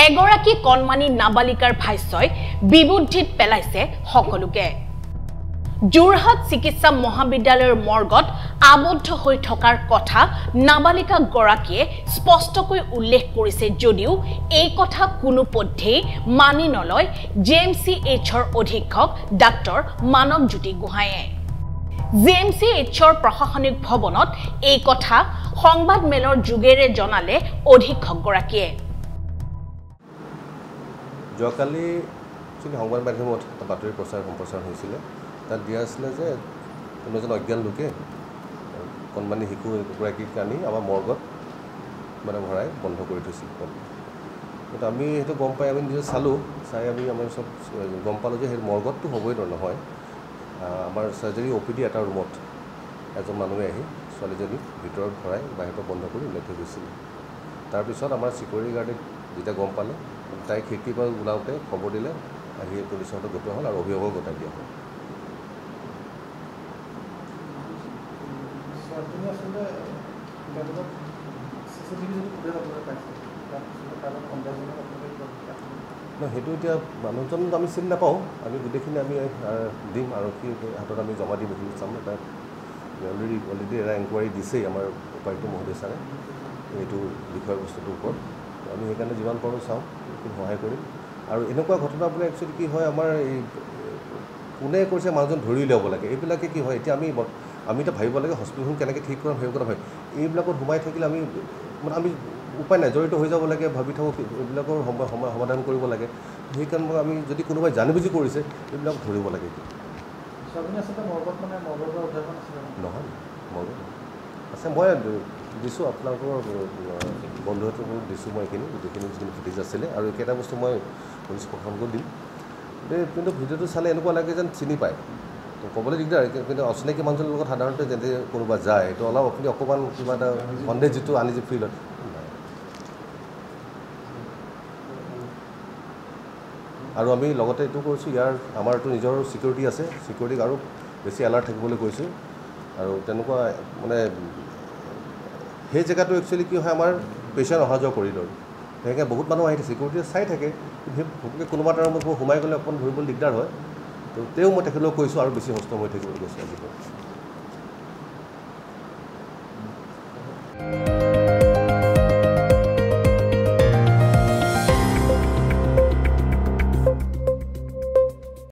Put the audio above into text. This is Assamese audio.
এগৰাকী কণমানি নাবালিকাৰ ভাষ্যই বিবুদ্ধিত পেলাইছে সকলোকে যোৰহাট চিকিৎসা মহাবিদ্যালয়ৰ মৰ্গত আবদ্ধ হৈ থকাৰ কথা নাবালিকা গৰাকীয়ে স্পষ্টকৈ উল্লেখ কৰিছে যদিও এই কথা কোনো পধ্যেই মানি নলয় জেএমচিএইচৰ অধীক্ষক ডাক্তৰ মানৱজ্যোতি গোহাঁয়ে জেএমচিএইচৰ প্ৰশাসনিক ভৱনত এই কথা সংবাদ মেলৰ যোগেৰে জনালে অধীক্ষক গৰাকীয়ে যোৱাকালি সংবাদ মাধ্যমত এটা বাতৰি সম্প্ৰচাৰ হৈছিল তাত দিয়া আছিলে যে কোনো এজন অজ্ঞান লোকে কণমানি শিশু এগৰাকীক আনি আমাৰ মৰ্গত মানে ভৰাই বন্ধ কৰি থৈছিল কিন্তু আমি সেইটো গম পাই আমি নিজে চালোঁ চাই আমি চব গম পালোঁ যে সেই মৰ্গতটো হ'বই নহয় আমাৰ চাৰ্জাৰী OPD এটা ৰুমত এজন মানুহে আহি ছোৱালীজনীক ভিতৰত ভৰাই বাহিৰত বন্ধ কৰি উলাই থৈ গৈছিল তাৰপিছত আমাৰ চিকিউৰিটি গাৰ্ডে যেতিয়া গম পালে তাই খিৰিকীৰ পৰা ওলাওঁতে খবৰ দিলে আহি পুলিচৰ হাতত গটোৱা হ'ল আৰু অভিভাৱক গতাই দিয়া হ'ল সেইটো এতিয়া মানুহজন আমি চিনি নাপাওঁ আমি গোটেইখিনি আমি দিম আৰক্ষীৰ হাতত আমি জমা দিম এইখিনি চাম এটা অলৰেডি এটা এনকুৱাৰী দিছেই আমাৰ উপায়ুক্ত মহোদয় ছাৰে এইটো বিষয়বস্তুটোৰ ওপৰত আমি সেইকাৰণে যিমান পাৰোঁ চাওঁ সহায় কৰিম আৰু এনেকুৱা ঘটনাবিলাক একচুৱেলি কি হয় আমাৰ এই কোনে কৰিছে মানুহজন ধৰি উলিয়াব লাগে এইবিলাকে কি হয় এতিয়া আমি এতিয়া ভাবিব লাগে হস্পিটেলখন কেনেকৈ ঠিক কৰিম সেই কথা ভাবি এইবিলাকত সোমাই থাকিলে আমি উপায় নাই জড়িত হৈ যাব লাগে ভাবি থাকোঁ এইবিলাকৰ সমাধান কৰিব লাগে সেইকাৰণে আমি যদি কোনোবাই জানি বুজি কৰিছে এইবিলাক ধৰিব লাগে নহয় মৰ্গত আছে মই দিছোঁ আপোনালোকৰ বন্ধুহঁতকো দিছোঁ মই এইখিনি গোটেইখিনি যিখিনি ফুটেজ আছিলে আৰু একেটা বস্তু মই পুলিচ প্ৰশাসনকো দিম কিন্তু ভিডিঅ'টো চালে এনেকুৱা লাগে যেন চিনি পায় তো ক'বলৈ দিগদাৰ কিন্তু অচিনাকি মানুহজনৰ লগত সাধাৰণতে যেনে কোনোবা যায় এইটো অলপ আপুনি অকণমান কিবা এটা সন্দেহ যিটো আনি ফিল হয় আৰু আমি লগতে এইটো কৰিছোঁ ইয়াৰ আমাৰতো নিজৰ চিকিউৰিটি আছে চিকিউৰিটিক আৰু বেছি এলাৰ্ট থাকিবলৈ কৈছোঁ আৰু তেনেকুৱা মানে সেই জেগাটো একচুৱেলি কি হয় আমাৰ পেচেণ্ট অহা যোৱা কৰিডৰ সেইকাৰণে বহুত মানুহ আহি চিকিউৰিটি চাই থাকে সেই ঘপককৈ কোনোবা এটা ৰুমত সোমাই গ'লে অকণমান ধৰিবলৈ দিগদাৰ হয় তো তেওঁ মই তেখেতলৈ কৈছোঁ আৰু বেছি সষ্টম হৈ থাকিবলৈ কৈছোঁ আজিকালি